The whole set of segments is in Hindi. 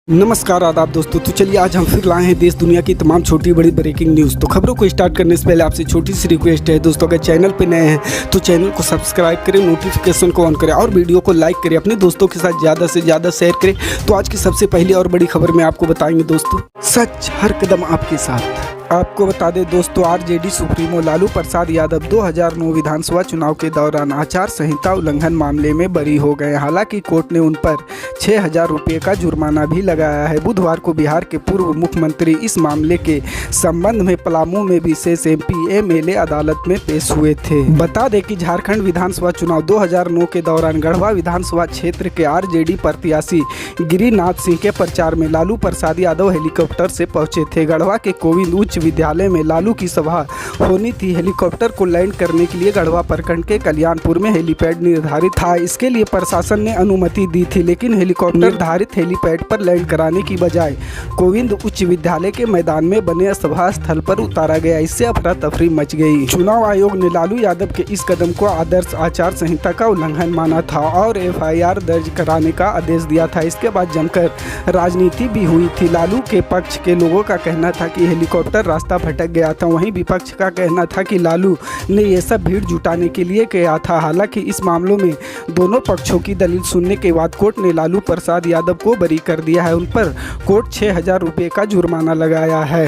नमस्कार आदाब दोस्तों। तो चलिए आज हम फिर लाए हैं देश दुनिया की तमाम छोटी बड़ी ब्रेकिंग न्यूज़। तो खबरों को स्टार्ट करने से पहले आपसे छोटी सी रिक्वेस्ट है दोस्तों, अगर चैनल पे नए हैं तो चैनल को सब्सक्राइब करें, नोटिफिकेशन को ऑन करें और वीडियो को लाइक करें, अपने दोस्तों के साथ ज़्यादा से ज़्यादा शेयर करें। तो आज की सबसे पहली और बड़ी खबर में आपको बताएंगे दोस्तों, सच हर कदम आपके साथ। आपको बता दें दोस्तों, आरजेडी सुप्रीमो लालू प्रसाद यादव 2009 विधानसभा चुनाव के दौरान आचार संहिता उल्लंघन मामले में बरी हो गए। हालांकि कोर्ट ने उन पर 6,000 रुपये का जुर्माना भी लगाया है। बुधवार को बिहार के पूर्व मुख्यमंत्री इस मामले के संबंध में पलामू में विशेष एमपी-एमएलए अदालत में पेश हुए थे। बता दें कि झारखंड विधानसभा चुनाव 2009 के दौरान गढ़वा विधानसभा क्षेत्र के आरजेडी प्रत्याशी गिरिनाथ सिंह के प्रचार में लालू प्रसाद यादव हेलीकॉप्टर से पहुंचे थे। गढ़वा के कोविंद उच्च विद्यालय में लालू की सभा होनी थी। हेलीकॉप्टर को लैंड करने के लिए गढ़वा प्रखंड के कल्याणपुर में हेलीपैड निर्धारित था। इसके लिए प्रशासन ने अनुमति दी थी, लेकिन हेलीकॉप्टर निर्धारित हेलीपैड पर लैंड कराने की बजाय कोविंद उच्च विद्यालय के मैदान में बने सभा स्थल पर उतारा गया। इससे अफरा तफरी मच गई। चुनाव आयोग ने लालू यादव के इस कदम को आदर्श आचार संहिता का उल्लंघन माना था और एफआईआर दर्ज कराने का आदेश दिया था। इसके बाद जमकर राजनीति भी हुई थी। लालू के पक्ष के लोगों का कहना था कि हेलीकॉप्टर रास्ता भटक गया था, वहीं विपक्ष का कहना था कि लालू ने ये सब भीड़ जुटाने के लिए किया था। हालांकि इस मामलों में दोनों पक्षों की दलील सुनने के बाद कोर्ट ने लालू प्रसाद यादव को बरी कर दिया है। उन पर कोर्ट 6,000 रुपये का जुर्माना लगाया है।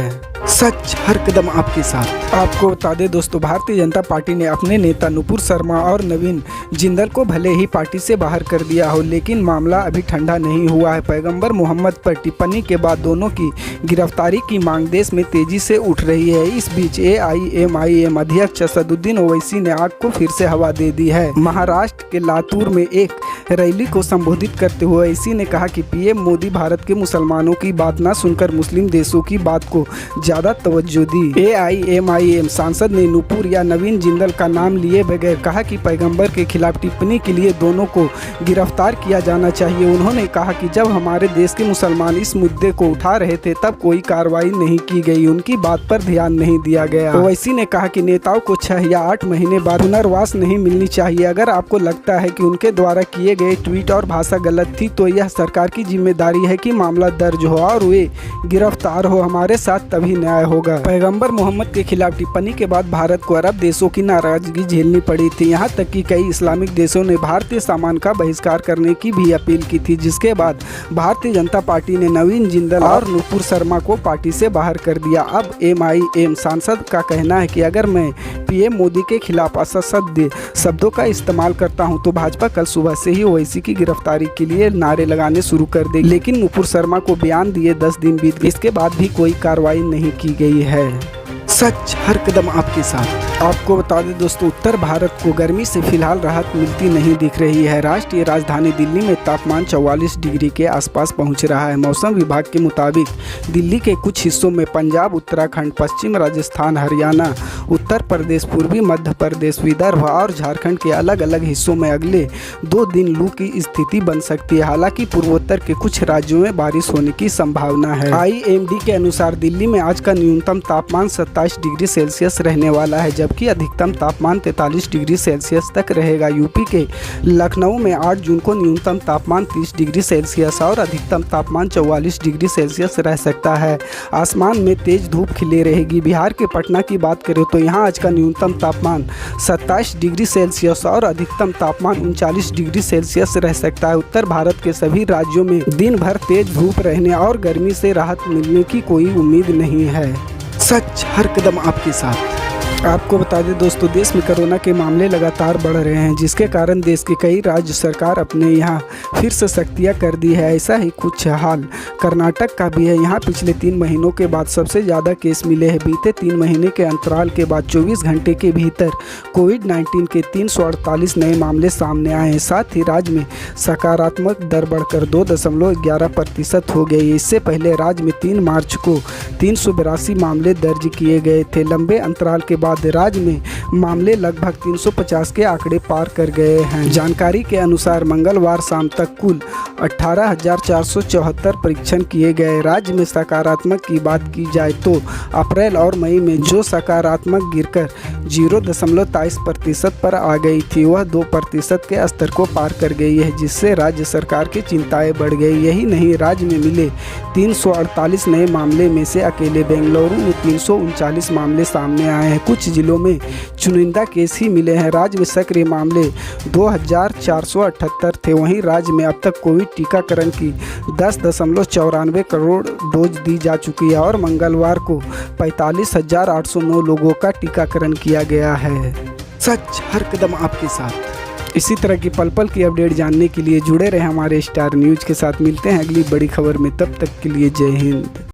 सच हर कदम आपके साथ। आपको बता दें दोस्तों, भारतीय जनता पार्टी ने अपने नेता नुपुर शर्मा और नवीन जिंदल को भले ही पार्टी से बाहर कर दिया हो, लेकिन मामला अभी ठंडा नहीं हुआ है। पैगंबर मोहम्मद पर टिप्पणी के बाद दोनों की गिरफ्तारी की मांग देश में तेजी से उठ रही है। इस बीच AIMIM अध्यक्ष असदुद्दीन ओवैसी ने आग को फिर से हवा दे दी है। महाराष्ट्र के लातूर में एक रैली को संबोधित करते हुए ओवैसी ने कहा कि पीएम मोदी भारत के मुसलमानों की बात न सुनकर मुस्लिम देशों की बात को ज्यादा तवज्जो दी। AIMIM सांसद ने नुपुर या नवीन जिंदल का नाम लिए बगैर कहा कि पैगंबर के खिलाफ टिप्पणी के लिए दोनों को गिरफ्तार किया जाना चाहिए। उन्होंने कहा कि जब हमारे देश के मुसलमान इस मुद्दे को उठा रहे थे तब कोई कार्रवाई नहीं की गई, उनकी बात पर ध्यान नहीं दिया गया। ओवैसी ने कहा कि नेताओं को 6 या 8 महीने बाद पुनर्वास नहीं मिलनी चाहिए। अगर आपको लगता है कि उनके द्वारा किए गए ट्वीट और भाषा गलत थी तो यह सरकार की जिम्मेदारी है कि मामला दर्ज हो और वे गिरफ्तार हो। हमारे साथ तभी न्याय होगा। पैगंबर मोहम्मद के खिलाफ टिप्पणी के बाद भारत को अरब देशों की नाराजगी झेलनी पड़ी थी। यहाँ तक कि कई इस्लामिक देशों ने भारतीय सामान का बहिष्कार करने की भी अपील की थी, जिसके बाद भारतीय जनता पार्टी ने नवीन जिंदल और नुपुर शर्मा को पार्टी से बाहर कर दिया। अब MIM सांसद का कहना है कि अगर मैं पीएम मोदी के खिलाफ असत्य शब्दों का इस्तेमाल करता हूं तो भाजपा कल सुबह से ही ओवैसी की गिरफ्तारी के लिए नारे लगाने शुरू कर देगी। लेकिन नुपुर शर्मा को बयान दिए 10 दिन बीत गए, इसके बाद भी कोई कार्रवाई नहीं की गई है। सच हर कदम आपके साथ। आपको बता दें दोस्तों, उत्तर भारत को गर्मी से फिलहाल राहत मिलती नहीं दिख रही है। राष्ट्रीय राजधानी दिल्ली में तापमान 44 डिग्री के आसपास पहुंच रहा है। मौसम विभाग के मुताबिक दिल्ली के कुछ हिस्सों में पंजाब, उत्तराखंड, पश्चिम राजस्थान, हरियाणा, उत्तर प्रदेश, पूर्वी मध्य प्रदेश, विदर्भ और झारखंड के अलग अलग हिस्सों में अगले 2 दिन लू की स्थिति बन सकती है। हालांकि पूर्वोत्तर के कुछ राज्यों में बारिश होने की संभावना है। IMD के अनुसार दिल्ली में आज का न्यूनतम तापमान 27 डिग्री सेल्सियस रहने वाला है, जबकि अधिकतम तापमान 43 डिग्री सेल्सियस तक रहेगा। यूपी के लखनऊ में 8 जून को न्यूनतम तापमान 30 डिग्री सेल्सियस और अधिकतम तापमान 44 डिग्री सेल्सियस रह सकता है। आसमान में तेज धूप खिले रहेगी। बिहार के पटना की बात करें तो यहाँ आज का न्यूनतम तापमान 27 डिग्री सेल्सियस और अधिकतम तापमान 39 डिग्री सेल्सियस रह सकता है। उत्तर भारत के सभी राज्यों में दिन भर तेज धूप रहने और गर्मी से राहत मिलने की कोई उम्मीद नहीं है। सच हर कदम आपके साथ। आपको बता दें दोस्तों, देश में कोरोना के मामले लगातार बढ़ रहे हैं, जिसके कारण देश के कई राज्य सरकार अपने यहाँ फिर से सख्तियाँ कर दी है। ऐसा ही कुछ हाल कर्नाटक का भी है। यहाँ पिछले 3 महीनों के बाद सबसे ज़्यादा केस मिले हैं। बीते 3 महीने के अंतराल के बाद 24 घंटे के भीतर कोविड-19 के 348 नए मामले सामने आए हैं। साथ ही राज्य में सकारात्मक दर बढ़कर 2.11% हो गई। इससे पहले राज्य में 3 मार्च को 382 मामले दर्ज किए गए थे। लंबे अंतराल के बाद बाद राज्य में मामले लगभग 350 के आंकड़े पार कर गए हैं। जानकारी के अनुसार मंगलवार शाम तक कुल 18,474 परीक्षण किए गए। राज्य में सकारात्मक की बात की जाए तो अप्रैल और मई में जो सकारात्मक गिरकर 0.23% पर आ गई थी, वह 2% के स्तर को पार कर गई है, जिससे राज्य सरकार की चिंताएं बढ़ गई। यही नहीं, राज्य में मिले 348 नए मामले में से अकेले बेंगलुरु में 339 मामले सामने आए हैं। कुछ जिलों में चुनिंदा केस ही मिले हैं। राज्य में सक्रिय मामले 2,478 थे। वहीं राज्य में अब तक कोविड टीकाकरण की 10.94 करोड़ डोज दी जा चुकी है और मंगलवार को 45,809 लोगों का टीकाकरण किया गया है। सच हर कदम आपके साथ। इसी तरह की पल पल की अपडेट जानने के लिए जुड़े रहे हमारे स्टार न्यूज़ के साथ। मिलते हैं अगली बड़ी खबर में, तब तक के लिए जय हिंद।